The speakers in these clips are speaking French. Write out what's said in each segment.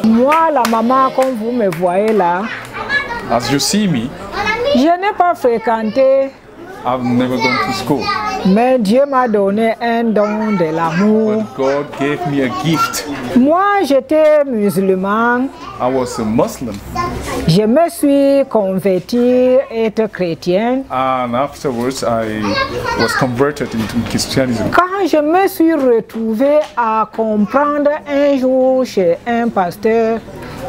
Moi, la maman, comme vous me voyez là, As you see me, je n'ai pas fréquenté, I've never gone to school. mais Dieu m'a donné un don de l'amour. But God gave me a gift. Moi, j'étais musulman. I was a Muslim. Je me suis convertie être chrétienne. And afterwards, I was converted into Christianism. Quand je me suis retrouvée à comprendre un jour chez un pasteur,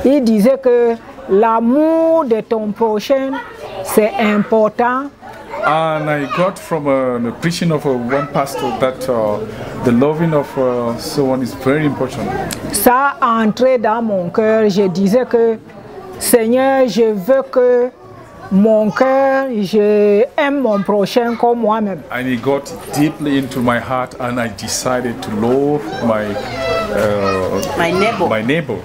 il disait que l'amour de ton prochain, c'est important. And I got from the preaching of one pastor that the loving of someone is very important. Ça a entré dans mon cœur. Je disais que, Seigneur, je veux que mon cœur, je aime mon prochain comme moi-même. And it got deeply into my heart, and I decided to love my neighbor.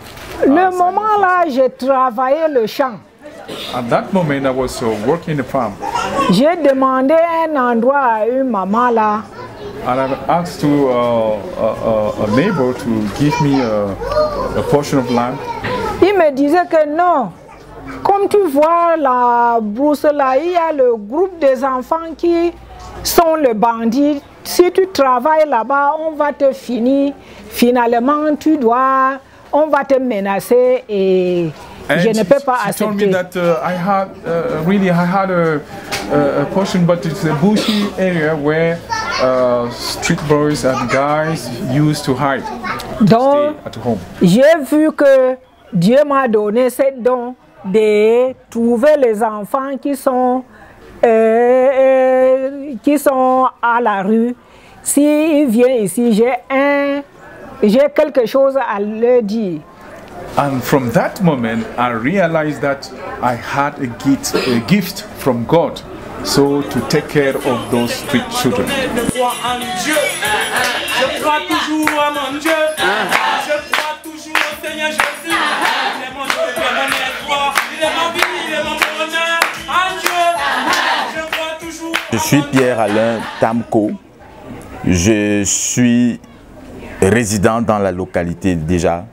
Le moment là, j'ai travaillé le champ. At that moment, I was working the farm. J'ai demandé un endroit à une maman là. And I asked to a neighbor to give me a portion of land. Il me disait que non. Comme tu vois la brousse là, il y a le groupe des enfants qui sont les bandits. Si tu travailles là-bas, on va te finir. Finalement, on va te menacer et je ne peux pas accepter. She told me that I had a portion, but it's a bushy area where street boys and guys used to hide, Donc, stay at home. J'ai vu que Dieu m'a donné cette don de trouver les enfants qui sont à la rue. S'ils viennent ici, j'ai quelque chose à leur dire. And from that moment, I realized that I had a gift from God, so to take care of those street children. Je crois en Dieu, je crois toujours à mon Dieu, je crois toujours au Seigneur Jésus. Il est mon Dieu, il est mon espoir, il est ma vie, il est mon bonheur. En Dieu, je crois toujours. Je suis Pierre-Alain Tamko. Je suis résident dans la localité déjà.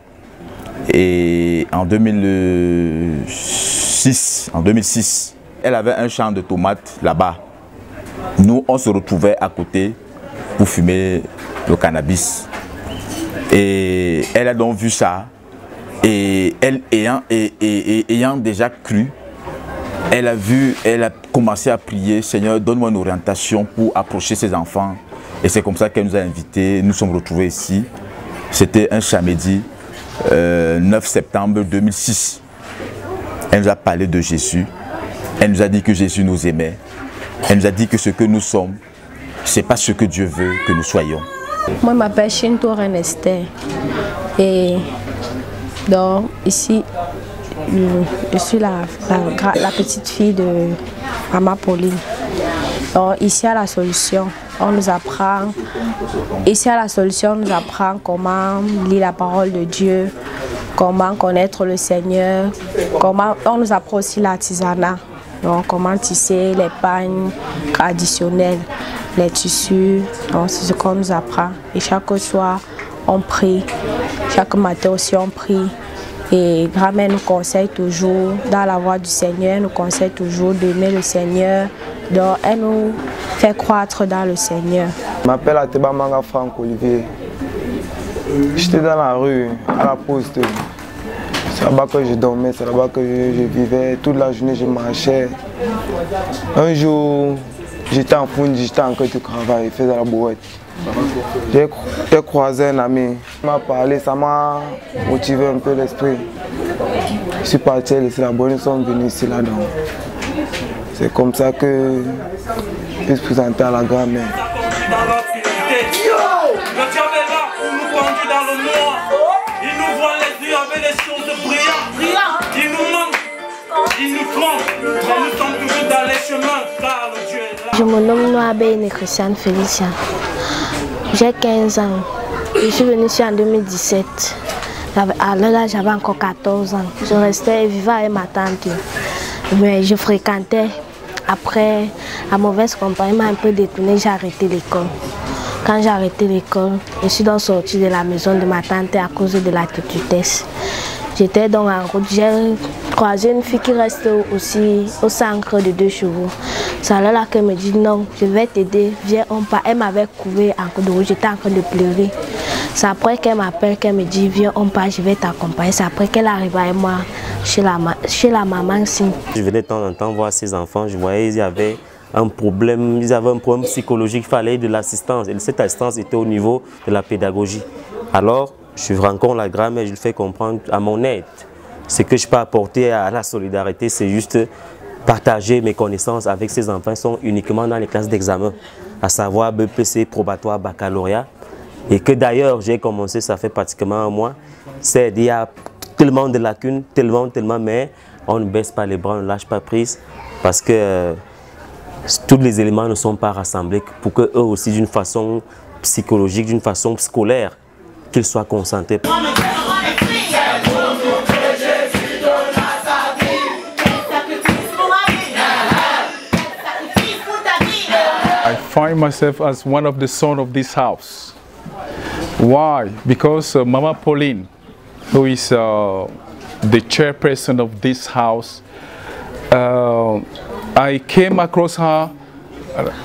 Et en 2006, elle avait un champ de tomates là-bas. Nous, on se retrouvait à côté pour fumer le cannabis. Et elle a donc vu ça. Et elle ayant déjà cru, elle a commencé à prier, Seigneur, donne-moi une orientation pour approcher ses enfants. Et c'est comme ça qu'elle nous a invités. Nous sommes retrouvés ici. C'était un samedi. 9 septembre 2006, elle nous a parlé de Jésus, elle nous a dit que Jésus nous aimait, elle nous a dit que ce que nous sommes, c'est pas ce que Dieu veut que nous soyons. Moi, je m'appelle Shinto Renester et donc ici, je suis la petite fille de Maman Pauline. Donc ici à la solution, on nous apprend. Ici à la solution, on nous apprend comment lire la parole de Dieu, comment connaître le Seigneur, on nous apprend aussi l'artisanat, donc comment tisser les pagnes traditionnelles, les tissus, c'est ce qu'on nous apprend. Et chaque soir, on prie, chaque matin aussi on prie. Et grand-mère nous conseille toujours, dans la voie du Seigneur, nous conseille toujours d'aimer le Seigneur. Donc elle nous fait croître dans le Seigneur. Je m'appelle Ateba Manga Franck Olivier. J'étais dans la rue, à la poste. C'est là-bas que je dormais, c'est là-bas que je vivais. Toute la journée, je marchais. Un jour, j'étais en Fundi, j'étais en train de travailler, je faisais la brouette. J'ai croisé un ami, il m'a parlé, ça m'a motivé un peu l'esprit. Je suis parti laisser la bonne, ils sont venus ici là-dedans. C'est comme ça que je peux se présenter à la grand-mère. Le diable est là pour nous conduire dans le noir. Il nous voit les yeux avec les choses brillantes. Il nous manque, il nous trompe. Mais nous sommes toujours dans les chemins car le Dieu est là. Je me nomme Noabé Christiane Félicia. J'ai 15 ans. Je suis venue ici en 2017. À l'âge, j'avais encore 14 ans. Je restais vivant avec ma tante. Mais je fréquentais après, la mauvaise compagnie m'a un peu détournée, j'ai arrêté l'école. Quand j'ai arrêté l'école, je suis donc sortie de la maison de ma tante à cause de la tutesse. J'étais donc en route, j'ai croisé une fille qui reste aussi au centre de 2 chevaux. C'est alors là qu'elle me dit non, je vais t'aider, viens on part. Elle m'avait couvert en cours de route, j'étais en train de pleurer. C'est après qu'elle m'appelle, qu'elle me dit viens on part, je vais t'accompagner. C'est après qu'elle arrive avec moi chez la maman. Je venais de temps en temps voir ces enfants, je voyais qu'ils avaient un problème, psychologique, il fallait de l'assistance. Et cette assistance était au niveau de la pédagogie. Alors, je rencontre la grand-mère, je lui fais comprendre à mon aide. Ce que je peux apporter à la solidarité, c'est juste partager mes connaissances avec ces enfants qui sont uniquement dans les classes d'examen, à savoir BPC, probatoire, baccalauréat. Et que d'ailleurs, j'ai commencé, ça fait pratiquement un mois. Il y a tellement de lacunes, tellement, mais on ne baisse pas les bras, on ne lâche pas prise parce que tous les éléments ne sont pas rassemblés pour qu'eux aussi, d'une façon psychologique, d'une façon scolaire, qu'ils soient concentrés. I find myself as one of the sons of this house. Why? Because Mama Pauline, who is the chairperson of this house, I came across her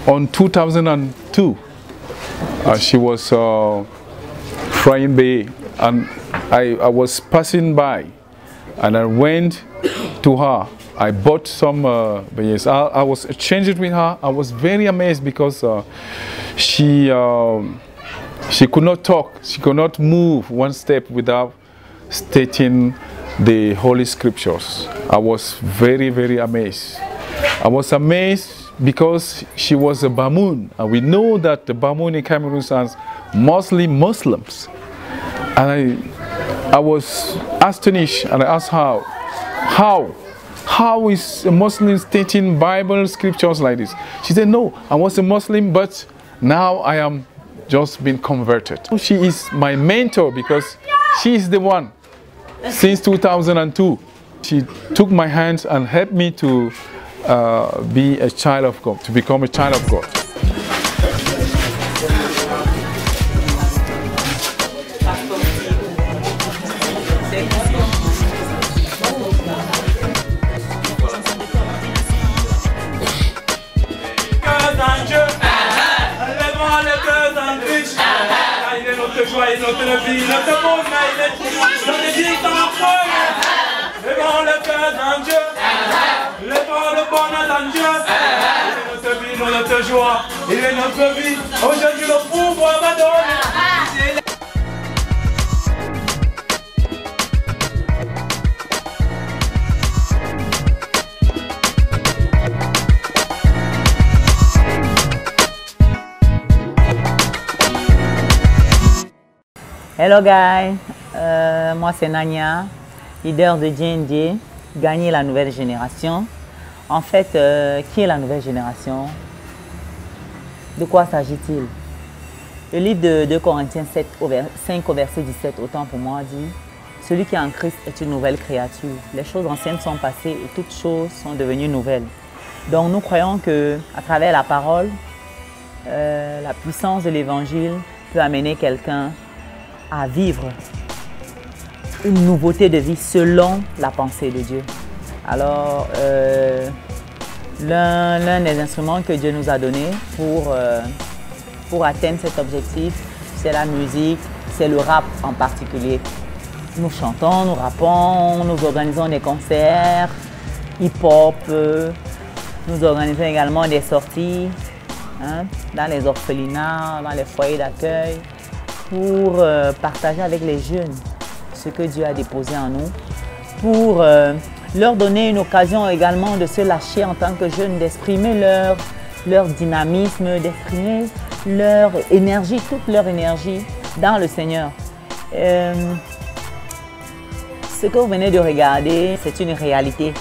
on 2002. She was frying bay, and I was passing by, and I went to her. I bought some beignets. I was exchanging with her. I was very amazed because she could not talk. She could not move one step without stating the Holy Scriptures. I was very, very amazed. I was amazed because she was a Bamoun, and we know that the Bamoun in Cameroon are mostly Muslims. And I was astonished, and I asked her, how is a Muslim stating Bible scriptures like this? She said, no, I was a Muslim, but now I am just been converted. She is my mentor because she is the one since 2002. She took my hands and helped me to be a child of God, to become a child of God. Joie et notre vie, notre monde, notre vie est en creux. Levons le cœur en Dieu, levons le bonheur en Dieu. Il est notre vie, notre joie, il est notre vie. Aujourd'hui, le pouvoir va donner. Hello guys, moi c'est Nania, leader de JNJ, gagner la nouvelle génération. En fait, qui est la nouvelle génération? De quoi s'agit-il? Le livre de 2 Corinthiens 5 au verset 17, autant pour moi, dit: celui qui est en Christ est une nouvelle créature. Les choses anciennes sont passées et toutes choses sont devenues nouvelles. Donc nous croyons que à travers la parole, la puissance de l'évangile peut amener quelqu'un à vivre une nouveauté de vie selon la pensée de Dieu. Alors, l'un des instruments que Dieu nous a donnés pour atteindre cet objectif, c'est la musique, c'est le rap en particulier. Nous chantons, nous rappons, nous organisons des concerts, hip-hop, nous organisons également des sorties dans les orphelinats, dans les foyers d'accueil, pour partager avec les jeunes ce que Dieu a déposé en nous, pour leur donner une occasion également de se lâcher en tant que jeunes, d'exprimer leur dynamisme, d'exprimer leur énergie, toute leur énergie dans le Seigneur. Ce que vous venez de regarder, c'est une réalité.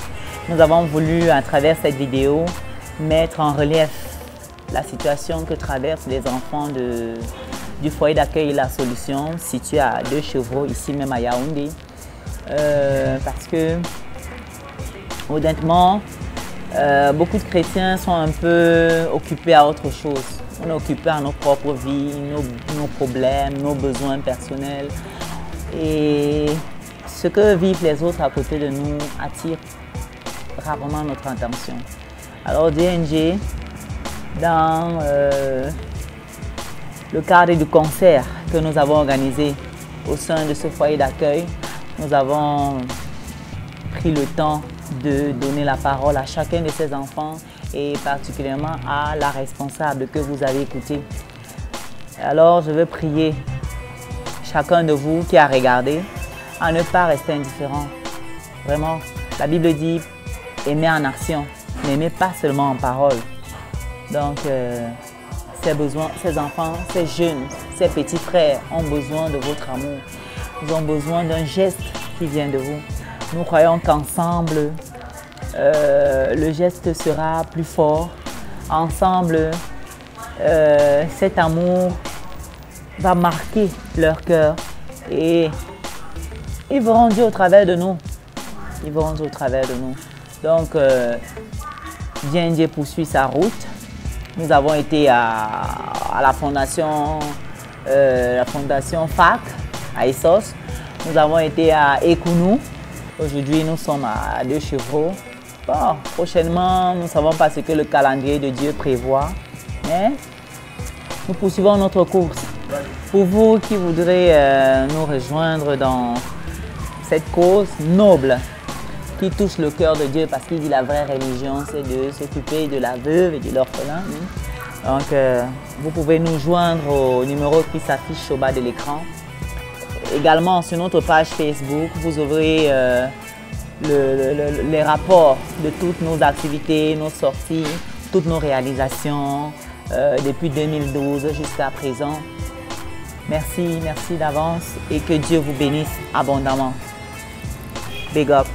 Nous avons voulu, à travers cette vidéo, mettre en relief la situation que traversent les enfants du foyer d'accueil La Solution, situé à 2 Chevaux, ici même à Yaoundé. Parce que, honnêtement, Beaucoup de chrétiens sont un peu occupés à autre chose. On est occupé à nos propres vies, nos problèmes, nos besoins personnels. Et ce que vivent les autres à côté de nous attire rarement notre attention. Alors DNG, dans le cadre du concert que nous avons organisé au sein de ce foyer d'accueil, nous avons pris le temps de donner la parole à chacun de ces enfants et particulièrement à la responsable que vous avez écoutée. Alors je veux prier chacun de vous qui a regardé à ne pas rester indifférent. Vraiment, la Bible dit aimer en action, n'aimez pas seulement en parole. Donc ces enfants, ces jeunes, ces petits frères ont besoin de votre amour. Ils ont besoin d'un geste qui vient de vous. Nous croyons qu'ensemble, le geste sera plus fort. Ensemble, cet amour va marquer leur cœur et ils verront Dieu au travers de nous. Ils verront Dieu au travers de nous. Donc, DNG poursuit sa route. Nous avons été à la fondation FAC à Essos. Nous avons été à Ekounou. Aujourd'hui, nous sommes à 2 Chevreaux. Bon, prochainement, nous ne savons pas ce que le calendrier de Dieu prévoit, mais nous poursuivons notre course. Pour vous qui voudrez nous rejoindre dans cette cause noble qui touche le cœur de Dieu, parce qu'il dit la vraie religion, c'est de s'occuper de la veuve et de l'orphelin. Donc, vous pouvez nous joindre au numéro qui s'affiche au bas de l'écran. Également, sur notre page Facebook, vous aurez les rapports de toutes nos activités, nos sorties, toutes nos réalisations depuis 2012 jusqu'à présent. Merci, merci d'avance et que Dieu vous bénisse abondamment. Big up.